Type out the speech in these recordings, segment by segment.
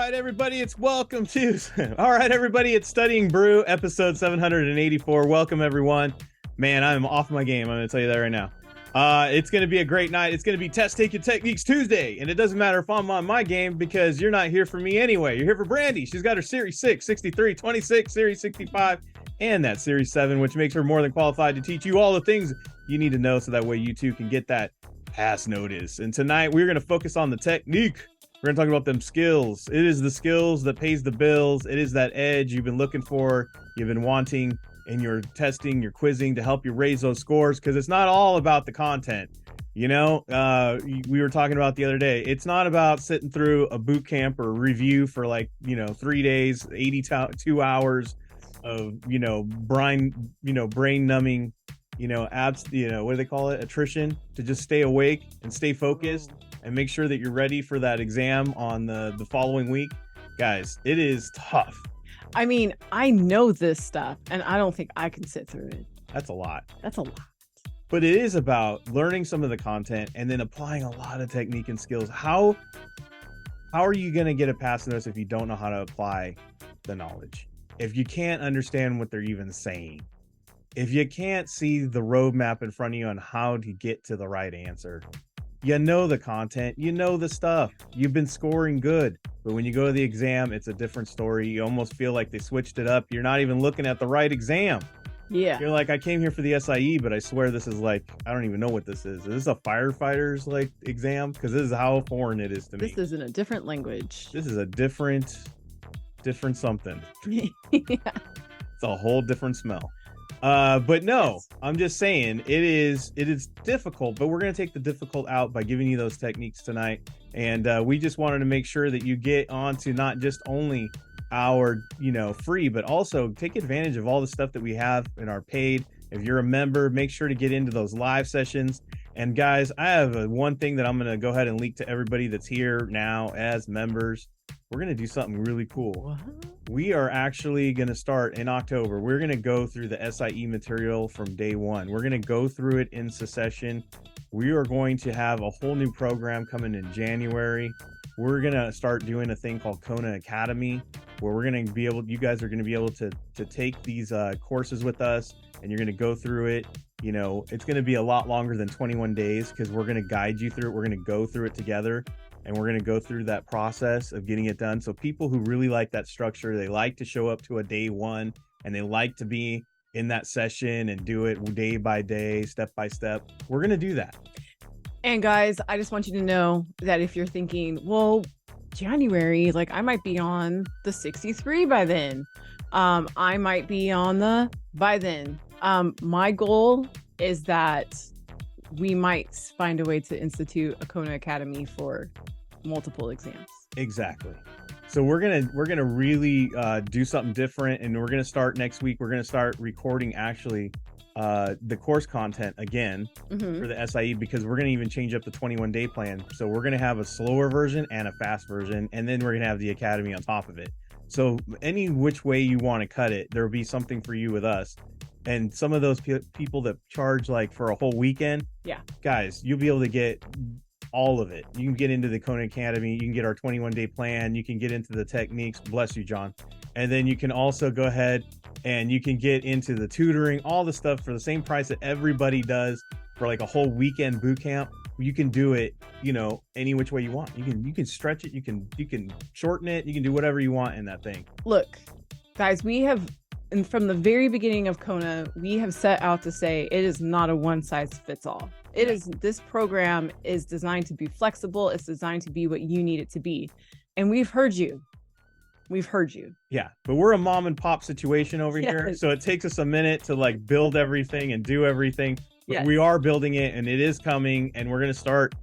right, everybody, it's welcome to. All right, everybody, it's Studying Brew, episode 784. Welcome, everyone. Man, I'm off my game. I'm going to tell you that right now. It's going to be a great night. It's going to be Test Take Your Techniques Tuesday, and it doesn't matter if I'm on my game because you're not here for me anyway. You're here for Brandy. She's got her Series 6, 63, 26, Series 65, and that Series 7, which makes her more than qualified to teach you all the things you need to know so that way you too can get that pass notice. And tonight, we're going to focus on the technique. We're going to talk about them skills. It is the skills that pays the bills. It is that edge you've been looking for, you've been wanting in your testing, your quizzing to help you raise those scores, because it's not all about the content. You know, we were talking about the other day. It's not about sitting through a boot camp or review for 3 days, 82 hours of, brain numbing, what do they call it? Attrition, to just stay awake and stay focused and make sure that you're ready for that exam on the following week. Guys, it is tough. I mean, I know this stuff and I don't think I can sit through it. That's a lot. But it is about learning some of the content and then applying a lot of technique and skills. How are you going to get a pass notice if you don't know how to apply the knowledge? If you can't understand what they're even saying? If you can't see the roadmap in front of you on how to get to the right answer? You know the content, you know the stuff, you've been scoring good, but when you go to the exam, it's a different story. You almost feel like they switched it up. You're not even looking at the right exam. Yeah. You're like, I came here for the SIE, but I swear this is I don't even know what this is. Is this a firefighter's exam? Because this is how foreign it is to me. This is in a different language. This is a different something. Yeah. It's a whole different smell. But no, yes. I'm just saying it is difficult, but we're going to take the difficult out by giving you those techniques tonight. And we just wanted to make sure that you get onto not just only our, free, but also take advantage of all the stuff that we have in our paid. If you're a member, make sure to get into those live sessions. And guys, I have one thing that I'm going to go ahead and leak to everybody that's here now as members. We're going to do something really cool. What? We are actually going to start in October. We're going to go through the SIE material from day one. We're going to go through it in succession. We are going to have a whole new program coming in January. We're going to start doing a thing called Kona Academy, where we're going to be able, you guys are going to be able to take these courses with us, and you're going to go through it. It's going to be a lot longer than 21 days because we're going to guide you through it. We're going to go through it together. And we're going to go through that process of getting it done. So people who really like that structure, they like to show up to a day one, and they like to be in that session and do it day by day, step by step. We're going to do that. And guys, I just want you to know that if you're thinking, well, January, I might be on the 63 by then. I might be on the by then. My goal is that we might find a way to institute a Kona Academy for multiple exams. Exactly. So we're gonna really do something different, and we're gonna start next week. We're gonna start recording actually the course content again for the SIE, because we're gonna even change up the 21-day plan. So we're gonna have a slower version and a fast version, and then we're gonna have the Academy on top of it. So any which way you want to cut it, there'll be something for you with us. And some of those people that charge for a whole weekend, yeah, guys, you'll be able to get all of it. You can get into the Kona Academy, you can get our 21-day plan, you can get into the techniques, bless you, John. And then you can also go ahead and you can get into the tutoring, all the stuff for the same price that everybody does for a whole weekend boot camp. You can do it, any which way you want. You can stretch it, you can shorten it, you can do whatever you want in that thing. Look, guys, and from the very beginning of Kona, we have set out to say it is not a one size fits all. This program is designed to be flexible. It's designed to be what you need it to be. And we've heard you. Yeah. But we're a mom and pop situation over here. So it takes us a minute to build everything and do everything. But we are building it, and it is coming, and we're going to start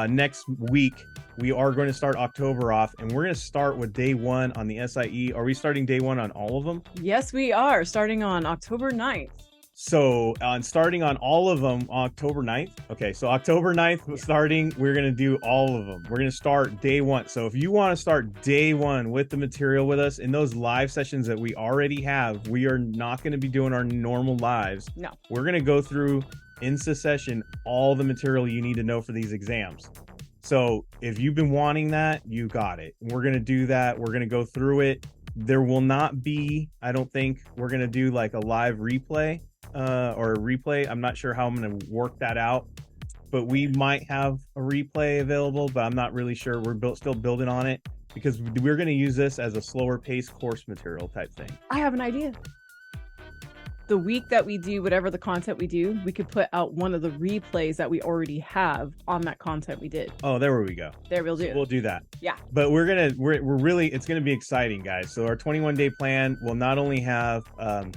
next week. We are going to start October off, and we're going to start with day one on the SIE. Are we starting day one on all of them? Yes, we are, starting on October 9th. So starting on all of them, October 9th. Okay, so October 9th starting, we're going to do all of them. We're going to start day one. So if you want to start day one with the material with us in those live sessions that we already have, we are not going to be doing our normal lives. No. We're going to go through in succession all the material you need to know for these exams. So if you've been wanting that, you got it. We're going to do that. We're going to go through it. There will not be, I don't think we're going to do like a live replay or a replay. I'm not sure how I'm going to work that out, but we might have a replay available, but I'm not really sure. We're still building on it because we're going to use this as a slower paced course material type thing. I have an idea. The week that we do whatever the content we do, we could put out one of the replays that we already have on that content we did. Oh, there we go. There we'll do. So we'll do that. Yeah. But we're really, it's gonna be exciting, guys. So our 21-day plan will not only have so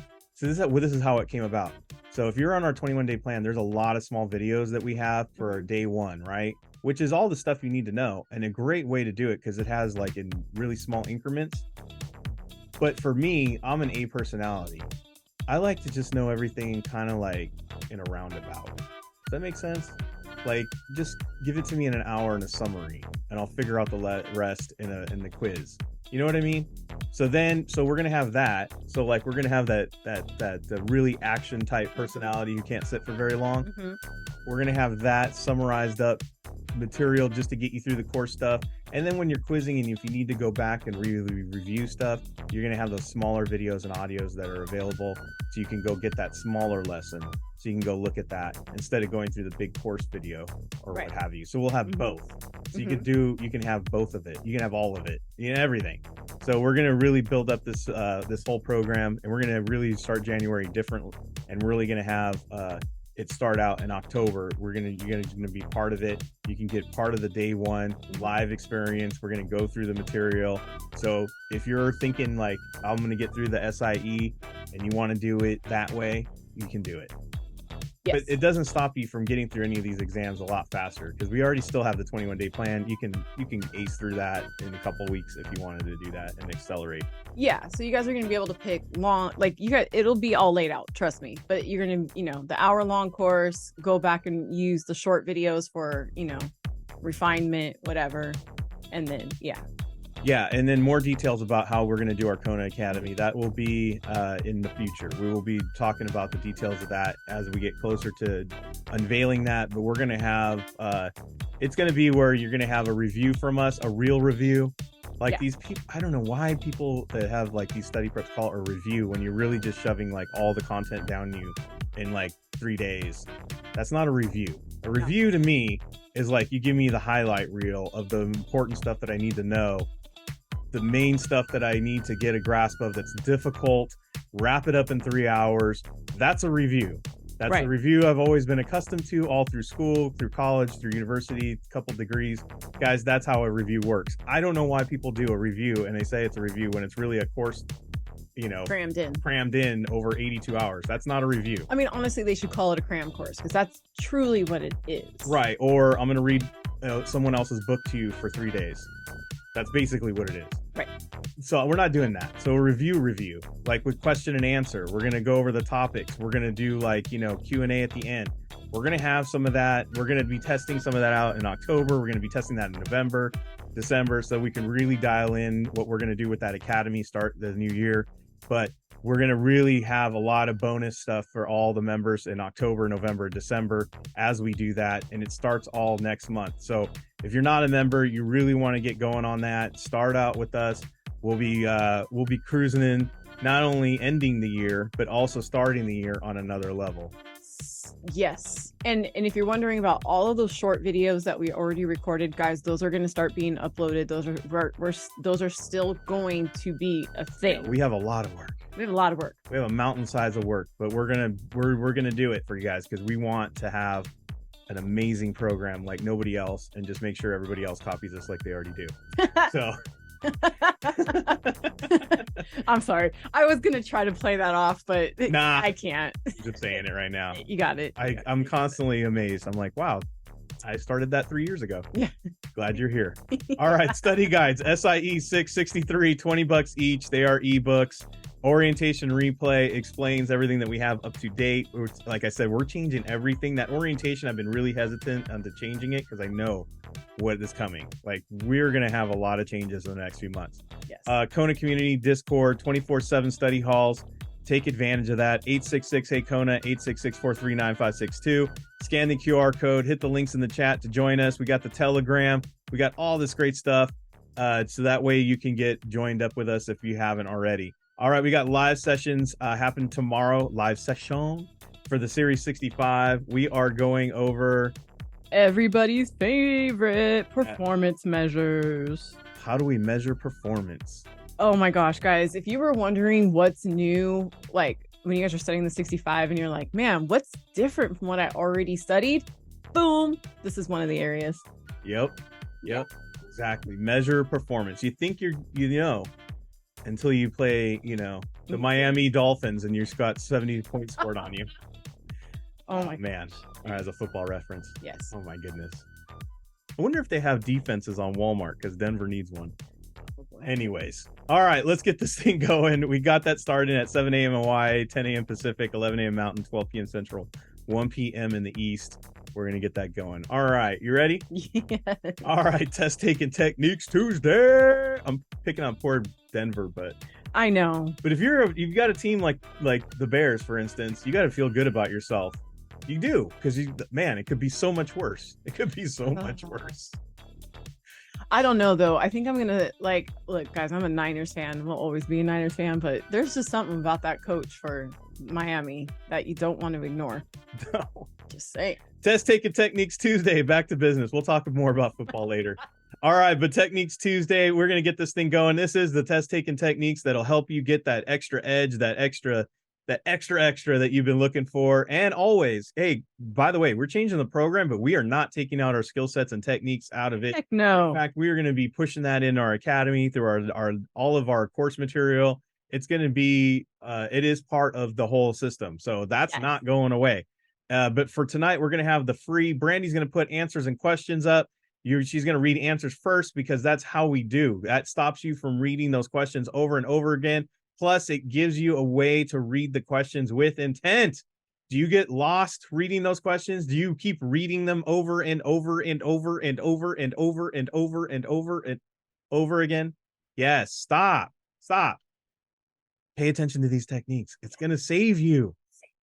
this is how it came about. So if you're on our 21-day plan, there's a lot of small videos that we have for day one, right? Which is all the stuff you need to know, and a great way to do it because it has like in really small increments. But for me, I'm an A personality. I like to just know everything kind of like in a roundabout. Does that make sense? Like, just give it to me in an hour in a summary, and I'll figure out the rest in the quiz. You know what I mean? So we're gonna have that. So like, we're gonna have that really action type personality who can't sit for very long. Mm-hmm. We're gonna have that summarized up material just to get you through the course stuff. And then when you're quizzing and if you need to go back and really review stuff, you're going to have those smaller videos and audios that are available. So you can go get that smaller lesson. So you can go look at that instead of going through the big course video or what have you. So we'll have both. So you can have both of it. You can have all of it, everything. So we're going to really build up this whole program, and we're going to really start January different, and really going to have it start out in October. You're gonna be part of it. You can get part of the day one live experience. We're gonna go through the material. So if you're thinking like, I'm gonna get through the SIE and you want to do it that way, you can do it. Yes. But it doesn't stop you from getting through any of these exams a lot faster, because we already still have the 21-day plan. You can ace through that in a couple weeks if you wanted to do that and accelerate. Yeah, so you guys are going to be able to pick long, like you guys, it'll be all laid out, trust me. But you're going to, the hour-long course, go back and use the short videos for, refinement, whatever, and then Yeah, and then more details about how we're going to do our Kona Academy. That will be in the future. We will be talking about the details of that as we get closer to unveiling that. But we're going to have, it's going to be where you're going to have a review from us, a real review. Like these people, I don't know why people that have like these study preps call it a review when you're really just shoving like all the content down you in like 3 days. That's not a review. A review to me is like you give me the highlight reel of the important stuff that I need to know. The main stuff that I need to get a grasp of that's difficult, wrap it up in 3 hours. That's a review. That's a review I've always been accustomed to all through school, through college, through university, a couple degrees. Guys, that's how a review works. I don't know why people do a review and they say it's a review when it's really a course, crammed in over 82 hours. That's not a review. I mean, honestly, they should call it a cram course because that's truly what it is. Right. Or I'm going to read someone else's book to you for 3 days. That's basically what it is. Right. So we're not doing that. So a review, like with question and answer, we're going to go over the topics. We're going to do like, Q&A at the end. We're going to have some of that. We're going to be testing some of that out in October. We're going to be testing that in November, December, so we can really dial in what we're going to do with that academy, start the new year. But we're going to really have a lot of bonus stuff for all the members in October, November, December as we do that. And it starts all next month. So if you're not a member, you really want to get going on that, start out with us. We'll be cruising in, not only ending the year, but also starting the year on another level. Yes. And if you're wondering about all of those short videos that we already recorded, guys, those are going to start being uploaded. Those are still going to be a thing. Yeah, we have a lot of work. We have a lot of work. We have a mountain size of work, but we're gonna do it for you guys because we want to have an amazing program like nobody else, and just make sure everybody else copies us like they already do. So. I'm sorry. I was gonna try to play that off, but nah, I can't. I'm just saying it right now. You got it. I'm constantly amazed. I'm like, wow, I started that 3 years ago. Yeah. Glad you're here. All right, study guides, SIE 663, $20 each. They are ebooks. Orientation replay explains everything that we have up to date. Like I said, we're changing everything. That orientation, I've been really hesitant onto changing it because I know what is coming. Like, we're going to have a lot of changes in the next few months. Yes. Kona community, Discord, 24/7 study halls. take advantage of that. 866 hey Kona, 866-439-562. Scan the QR code, hit the links in the chat to join us. We got the Telegram, we got all this great stuff, so that way you can get joined up with us if you haven't already. All right, we got live sessions happen tomorrow, live session for the Series 65. We are going over everybody's favorite performance measures. How do we measure performance? Oh my gosh, guys, if you were wondering what's new, like when you guys are studying the 65 and you're like, man, what's different from what I already studied? Boom, this is one of the areas. Yep, exactly. Measure performance. You think you know until you play, the Miami Dolphins and you've got 70 points scored on you. Oh my man. As a football reference. Yes. Oh my goodness. I wonder if they have defenses on Walmart because Denver needs one. Anyways. All right, let's get this thing going. We got that started at 7 a.m. Hawaii, 10 a.m. Pacific, 11 a.m. Mountain, 12 p.m. Central, 1 p.m. in the East. We're going to get that going. All right, you ready? Yes. All right, test taking techniques Tuesday. I'm picking on poor Denver, but I know. But if you've got a team like the Bears, for instance, you got to feel good about yourself. You do, because it could be so much worse. It could be so much worse. I don't know though. I think I'm gonna look, guys, I'm a Niners fan. Will always be a Niners fan, but there's just something about that coach for Miami that you don't want to ignore. No. Just say. Test taking techniques Tuesday. Back to business. We'll talk more about football later. All right, but techniques Tuesday, we're gonna get this thing going. This is the test taking techniques that'll help you get that extra edge, that extra that you've been looking for. And always, hey, by the way, we're changing the program, but we are not taking out our skill sets and techniques out of it. Heck no. In fact, we are going to be pushing that in our academy through our all of our course material. It's going to be it is part of the whole system, so that's not going away. But for tonight, we're going to have the free. Brandy's going to put answers and questions up. She's going to read answers first because that's how we do. That stops you from reading those questions over and over again. Plus, it gives you a way to read the questions with intent. Do you get lost reading those questions? Do you keep reading them over and over and over and over and over and over and over and over again? Yes. Stop. Pay attention to these techniques. It's going to save you.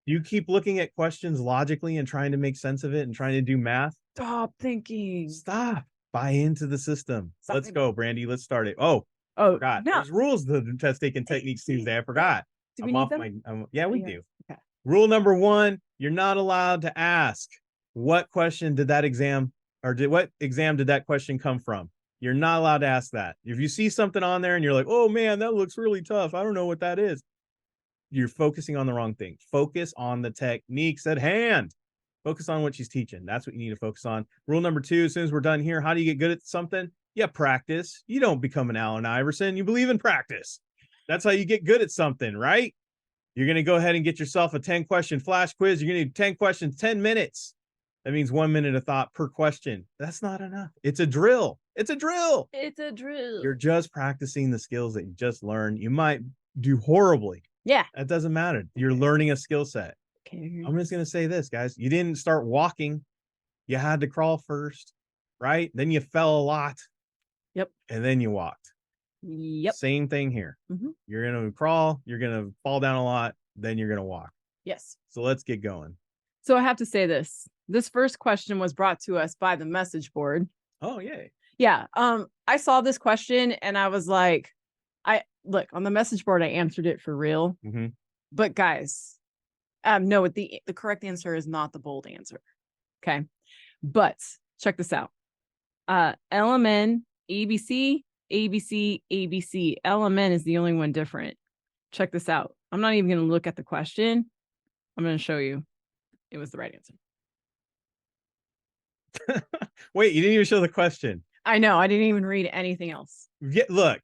You keep looking at questions logically and trying to make sense of it and trying to do math. Stop thinking. Stop. Buy into the system. Let's go, Brandy. Let's start it. Oh, forgot. No. There's rules to the test taking techniques Tuesday. I forgot. Do we need them? Yeah, we do. Okay. Rule number 1, you're not allowed to ask what question did that exam what exam did that question come from? You're not allowed to ask that. If you see something on there and you're like, oh man, that looks really tough, I don't know what that is. You're focusing on the wrong thing. Focus on the techniques at hand. Focus on what she's teaching. That's what you need to focus on. Rule number 2, as soon as we're done here, how do you get good at something? Yeah, practice. You don't become an Allen Iverson. You believe in practice. That's how you get good at something, right? You're going to go ahead and get yourself a 10-question flash quiz. You're going to need 10 questions, 10 minutes. That means 1 minute of thought per question. That's not enough. It's a drill. It's a drill. You're just practicing the skills that you just learned. You might do horribly. Yeah. That doesn't matter. You're learning a skill set. Okay. I'm just going to say this, guys. You didn't start walking. You had to crawl first, right? Then you fell a lot. Yep. And then you walked. Yep. Same thing here. Mm-hmm. You're going to crawl. You're going to fall down a lot. Then you're going to walk. Yes. So let's get going. So I have to say this. This first question was brought to us by the message board. Oh, yay. Yeah. I saw this question and I was like, look, on the message board, I answered it for real. Mm-hmm. But guys, no, the correct answer is not the bold answer. Okay. But check this out. LMN, ABC, ABC, ABC. LMN is the only one different. Check this out. I'm not even going to look at the question. I'm going to show you. It was the right answer. Wait, you didn't even show the question. I know. I didn't even read anything else. Yeah, look,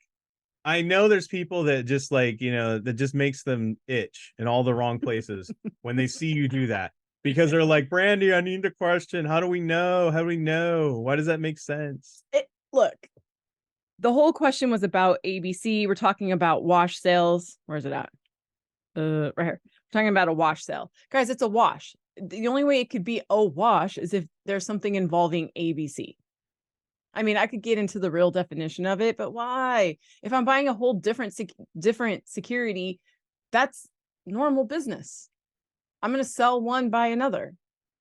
I know there's people that just that just makes them itch in all the wrong places when they see you do that. Because they're like, Brandy, I need the question. How do we know? How do we know? Why does that make sense? Look, the whole question was about ABC. We're talking about wash sales. Where is it at? Right here. We're talking about a wash sale. Guys, it's a wash. The only way it could be a wash is if there's something involving ABC. I mean, I could get into the real definition of it, but why? If I'm buying a whole different security, that's normal business. I'm going to sell one, buy another,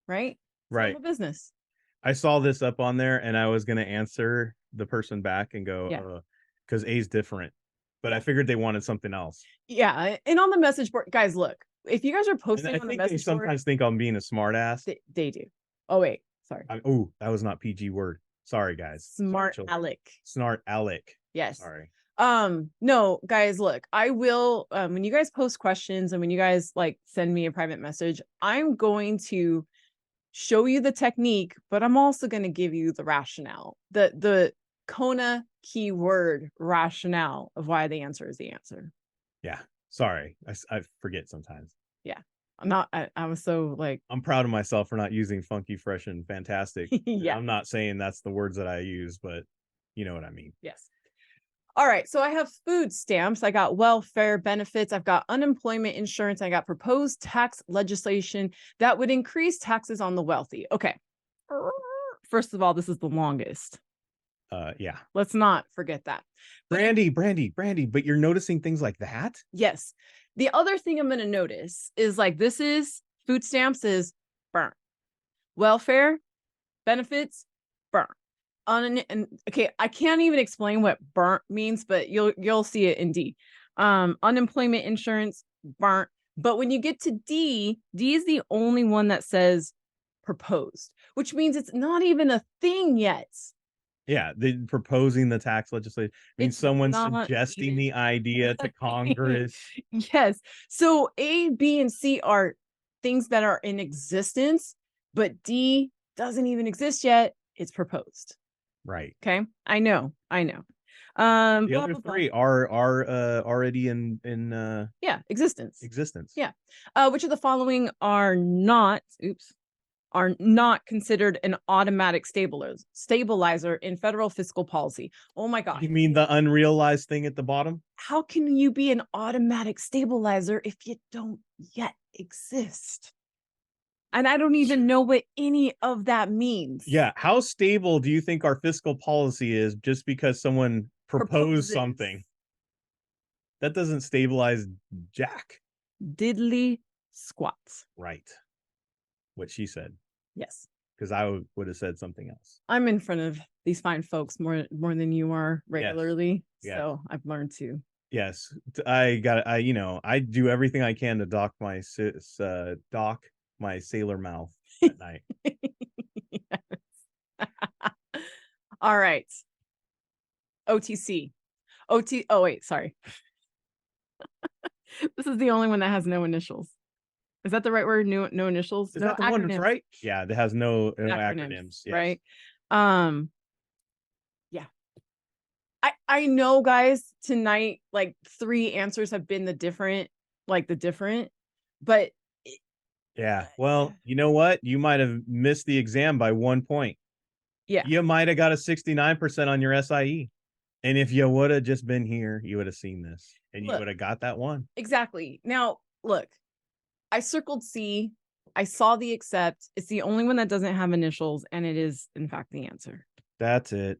right? It's Right. normal business. I saw this up on there and I was going to answer the person back and go, because A's different. But I figured they wanted something else. Yeah. And on the message board, guys, look, if you guys are posting on the message board. They sometimes think I'm being a smart ass. They do. Oh, wait. Sorry. Oh, that was not PG word. Sorry, guys. Smart aleck. Smart aleck. Yes. Sorry. No, guys, look, I will, when you guys post questions and when you guys like send me a private message, I'm going to show you the technique, but I'm also going to give you the rationale, the Kona keyword rationale of why the answer is the answer. Yeah. Sorry. I forget sometimes. Yeah. I was so like, I'm proud of myself for not using funky, fresh, and fantastic. Yeah. I'm not saying that's the words that I use, but you know what I mean. Yes. All right. So I have food stamps. I got welfare benefits. I've got unemployment insurance. I got proposed tax legislation that would increase taxes on the wealthy. Okay. First of all, this is the longest. Yeah. Let's not forget that. Brandy, but you're noticing things like that? Yes. The other thing I'm going to notice is like, this is food stamps is burn. Welfare benefits, burn. Okay, I can't even explain what burnt means, but you'll see it in D. Unemployment insurance, burnt. But when you get to D is the only one that says proposed, which means it's not even a thing yet. Yeah, proposing the tax legislation means someone's suggesting the idea to Congress. Yes. So A, B, and C are things that are in existence, but D doesn't even exist yet. It's proposed. Right. Okay. I know. The other three are already in existence. Yeah. Which of the following are not considered an automatic stabilizer in federal fiscal policy? Oh my God. You mean the unrealized thing at the bottom? How can you be an automatic stabilizer if you don't yet exist? And I don't even know what any of that means. Yeah. How stable do you think our fiscal policy is just because someone proposed something? That doesn't stabilize jack. Diddly squats. Right. What she said. Yes. Because I would have said something else. I'm in front of these fine folks more than you are regularly. Yes. So I've learned to. Yes. I do everything I can to dock my sailor mouth at night. All right. OTC. Oh, wait, sorry. This is the only one that has no initials. Is that the right word? No initials? Is that the one that's right? Yeah, that has no acronyms. Yes. Right. Yeah. I know, guys, tonight, like 3 answers have been the different, but yeah. Well, you know what? You might have missed the exam by 1 point. Yeah. You might have got a 69% on your SIE. And if you would have just been here, you would have seen this and you would have got that one. Exactly. Now, look, I circled C. I saw the accept. It's the only one that doesn't have initials, and it is, in fact, the answer. That's it.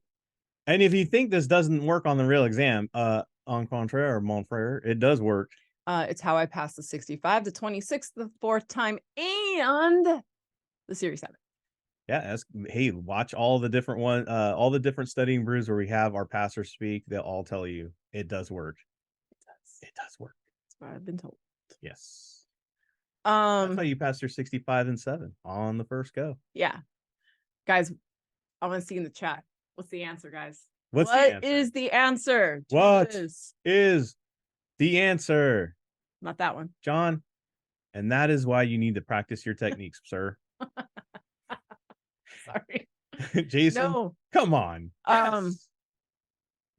And if you think this doesn't work on the real exam, en contraire or mon frere, it does work. It's how I passed the 65, the 26th, the 4th time, and the Series 7. Yeah, hey, watch all the different all the different studying brews where we have our passers speak. They'll all tell you it does work. It does work. That's what I've been told. Yes. That's how you passed your 65 and 7 on the first go. Yeah. Guys, I want to see in the chat. What's the answer, guys? What is the answer? What is the answer? Not that one. John. And that is why you need to practice your techniques, sir. Sorry. Jason. No. Come on. Yes.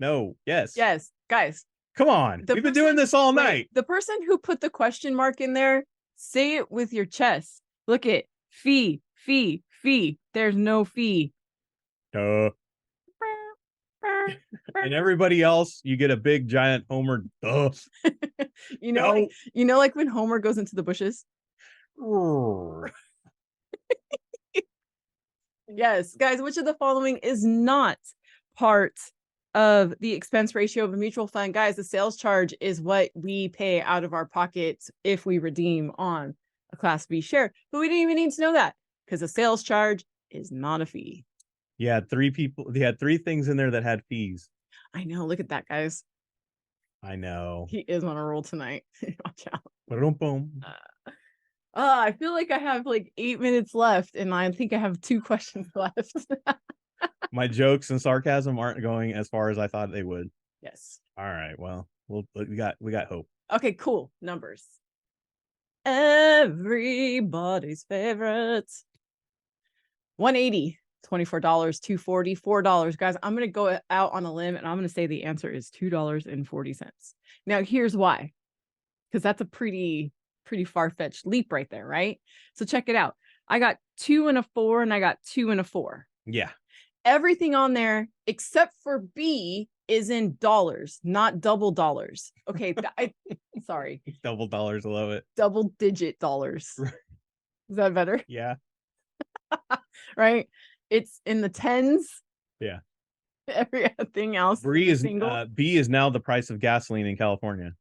No. Yes. Yes. Guys. Come on. We've been doing this all night. The person who put the question mark in there, say it with your chest. Look at fee. There's no fee. Duh. And everybody else, you get a big giant Homer. Duh. you know, like when Homer goes into the bushes. Yes, guys. Which of the following is not part of the expense ratio of a mutual fund. Guys, the sales charge is what we pay out of our pockets if we redeem on a Class B share. But we didn't even need to know that because the sales charge is not a fee. Yeah, they had three things in there that had fees. I know. Look at that, guys. I know. He is on a roll tonight. Watch out. Boom. I feel like I have like 8 minutes left, and I think I have 2 questions left. My jokes and sarcasm aren't going as far as I thought they would. Yes. All right. Well, we got hope. Okay, cool. Numbers. Everybody's favorites. 180, $24, $240, $4. Guys, I'm going to go out on a limb and I'm going to say the answer is $2.40. Now, here's why. Because that's a pretty far-fetched leap right there, right? So check it out. I got 2 and a 4 and I got 2 and a 4. Yeah. Everything on there except for B is in dollars, not double dollars. Okay, sorry. Double dollars, I love it. Double digit dollars. Is that better? Yeah. Right? It's in the tens. Yeah. Everything else. B is now the price of gasoline in California.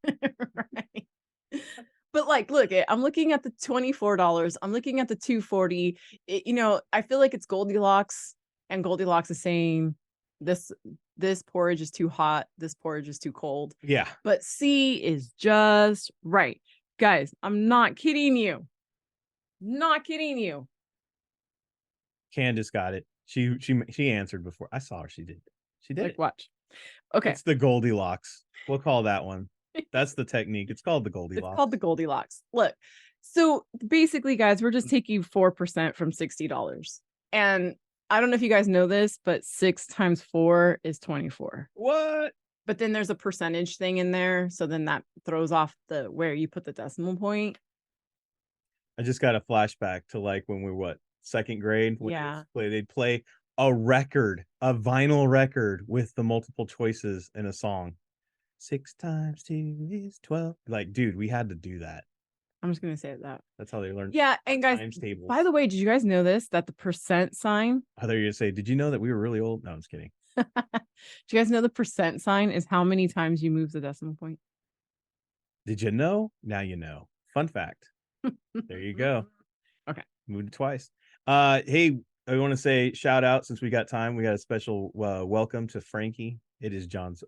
Right. But like, look, I'm looking at the $24. I'm looking at the $240. I feel like it's Goldilocks, and Goldilocks is saying this porridge is too hot. This porridge is too cold. Yeah. But C is just right. Guys, I'm not kidding you. Not kidding you. Candace got it. She answered before. I saw her. She did. She did. Like, watch. Okay. It's the Goldilocks. We'll call that one. That's the technique. It's called the Goldilocks. It's called the Goldilocks. Look, so basically, guys, we're just taking 4% from $60. And I don't know if you guys know this, but 6 times 4 is 24. What? But then there's a percentage thing in there. So then that throws off where you put the decimal point. I just got a flashback to like when we were second grade. Yeah. They'd play a vinyl record with the multiple choices in a song. 6 times 2 is 12. Like, dude, we had to do that. I'm just going to say that. That's how they learned. Yeah. And guys, by the way, did you guys know this? That the percent sign. I thought you were going to say, did you know that we were really old? No, I'm just kidding. Do you guys know the percent sign is how many times you move the decimal point? Did you know? Now you know. Fun fact. There you go. Okay. Moved it twice. Hey, I want to say shout out since we got time. We got a special welcome to Frankie. It is John's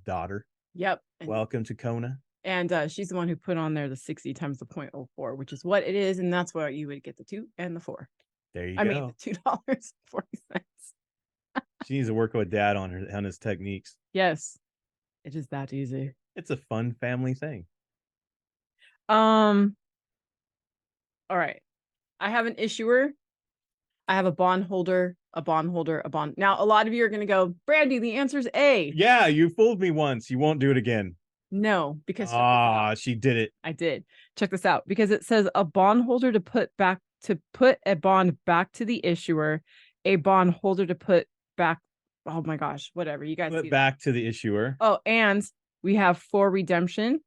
daughter. Yep. Welcome to Kona. And she's the one who put on there the 60 times the 0.04, which is what it is. And that's where you would get the 2 and the 4. There you go. I mean, the $2.40. She needs to work with dad on his techniques. Yes. It is that easy. It's a fun family thing. All right. I have an issuer. I have a bondholder, a bondholder, a bond. Now, a lot of you are going to go, Brandy, the answer is A. Yeah, you fooled me once. You won't do it again. No, because she did it. I did. Check this out, because it says a bondholder to put a bond back to the issuer, a bondholder to put back. Oh my gosh, whatever. You guys put back to the issuer. Oh, and we have for redemption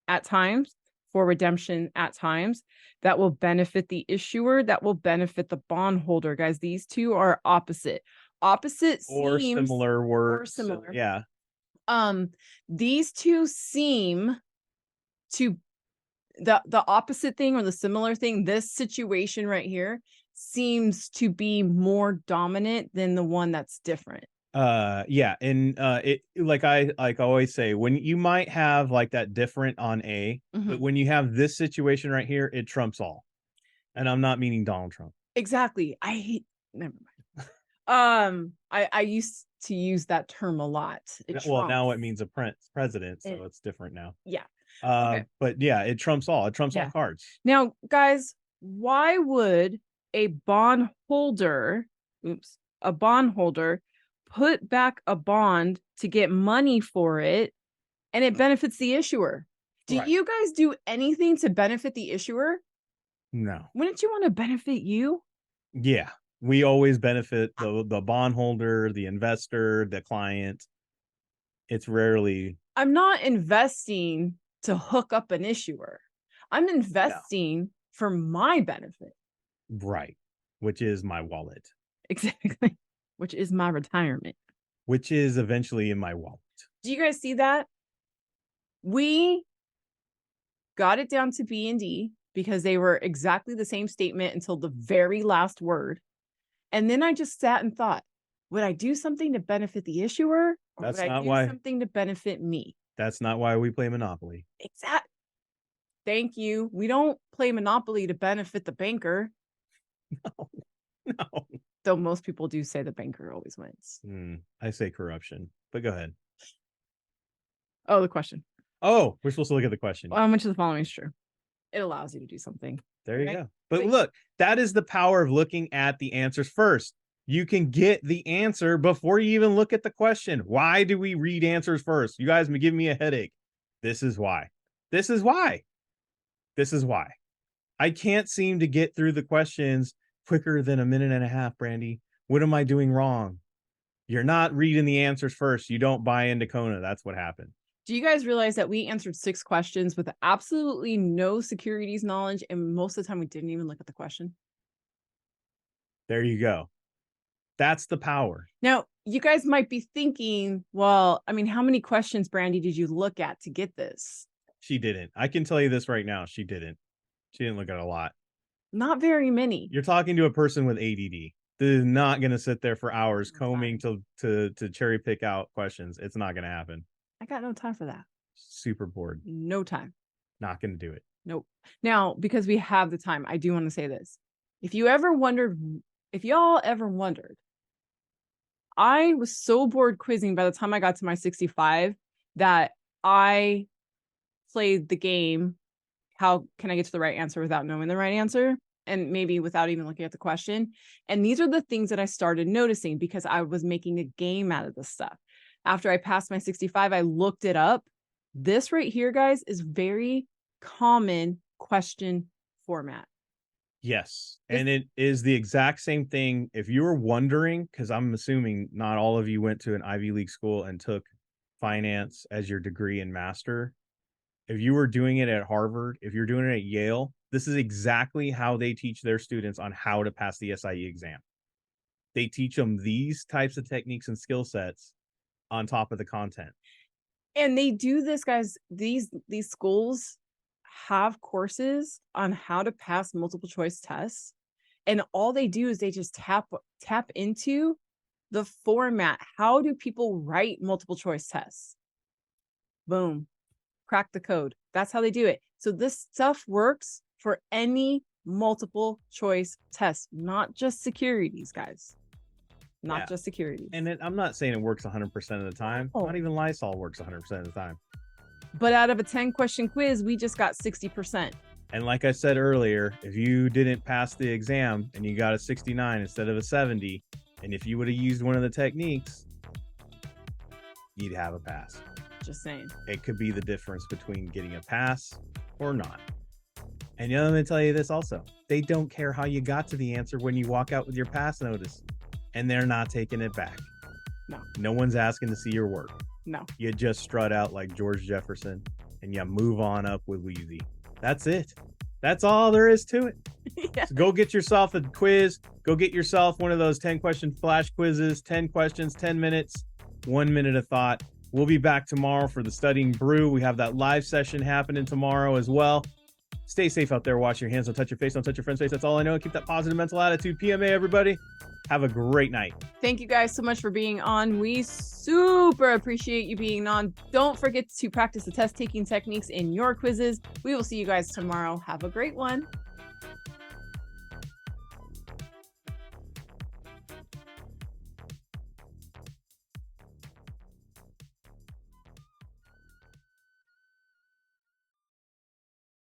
at times. For redemption at times that will benefit the issuer, that will benefit the bondholder. Guys, these two are opposite or similar words. Or similar. Yeah. These two seem to the opposite thing or the similar thing. This situation right here seems to be more dominant than the one that's different. Yeah, and it like I always say, when you might have like that different on A, but when you have this situation right here, it trumps all. And I'm not meaning Donald Trump. Exactly. Never mind. I used to use that term a lot. Well, now it means a president, so it's different now. Yeah. Okay. But yeah, it trumps all. It trumps all cards. Now, guys, why would a bondholder put back a bond to get money for it and it benefits the issuer? Do you guys do anything to benefit the issuer? No. Wouldn't you want to benefit you? Yeah. We always benefit the bondholder, the investor, the client. It's rarely. I'm not investing to hook up an issuer. I'm investing for my benefit. Right. Which is my wallet. Exactly. Which is my retirement. which is eventually in my wallet. Do you guys see that? We got it down to B and D because they were exactly the same statement until the very last word. And then I just sat and thought, would I do something to benefit the issuer, or That's would I not do why. something to benefit me? That's not why we play Monopoly. Exactly. Thank you. We don't play Monopoly to benefit the banker. No. Though most people do say the banker always wins. I say corruption, but go ahead. Oh, the question. Oh, we're supposed to look at the question. How much of the following is true? It allows you to do something. There you go. But look, that is the power of looking at the answers first. You can get the answer before you even look at the question. Why do we read answers first? You guys give me a headache. This is why. This is why. This is why. I can't seem to get through the questions quicker than a minute and a half, Brandy. What am I doing wrong? You're not reading the answers first. You don't buy into Kona. That's what happened. Do you guys realize that we answered 6 questions with absolutely no securities knowledge, and most of the time we didn't even look at the question? There you go. That's the power. Now, you guys might be thinking, well, I mean, how many questions, Brandy, did you look at to get this? She didn't. I can tell you this right now. She didn't. She didn't look at a lot. Not very many. You're talking to a person with ADD. They're not going to sit there for hours combing to cherry pick out questions. It's not going to happen. I got no time for that. Super bored. No time. Not going to do it. Nope. Now, because we have the time, I do want to say this. If y'all ever wondered, I was so bored quizzing by the time I got to my 65 that I played the game, how can I get to the right answer without knowing the right answer? And maybe without even looking at the question. And these are the things that I started noticing because I was making a game out of this stuff. After I passed my 65, I looked it up. This right here, guys, is very common question format. Yes. And it is the exact same thing. If you were wondering, because I'm assuming not all of you went to an Ivy League school and took finance as your degree and master. If you were doing it at Harvard, if you're doing it at Yale, this is exactly how they teach their students on how to pass the SIE exam. They teach them these types of techniques and skill sets on top of the content. And they do this, guys. These schools have courses on how to pass multiple choice tests. And all they do is they just tap into the format. How do people write multiple choice tests? Boom. Crack the code. That's how they do it. So this stuff works for any multiple choice test, not just securities, guys. Not just securities. And I'm not saying it works 100% of the time. Not even Lysol works 100% of the time. But out of a 10-question quiz, we just got 60%. And like I said earlier, if you didn't pass the exam and you got a 69 instead of a 70, and if you would have used one of the techniques, you'd have a pass. Just saying. It could be the difference between getting a pass or not. And I'm going to tell you this also. They don't care how you got to the answer when you walk out with your pass notice. And they're not taking it back. No. No one's asking to see your work. No. You just strut out like George Jefferson and you move on up with Wheezy. That's it. That's all there is to it. Yeah. So go get yourself a quiz. Go get yourself one of those 10-question flash quizzes. 10 questions, 10 minutes, 1 minute of thought. We'll be back tomorrow for the Studying Brew. We have that live session happening tomorrow as well. Stay safe out there. Wash your hands. Don't touch your face. Don't touch your friend's face. That's all I know. Keep that positive mental attitude. PMA, everybody. Have a great night. Thank you guys so much for being on. We super appreciate you being on. Don't forget to practice the test taking techniques in your quizzes. We will see you guys tomorrow. Have a great one.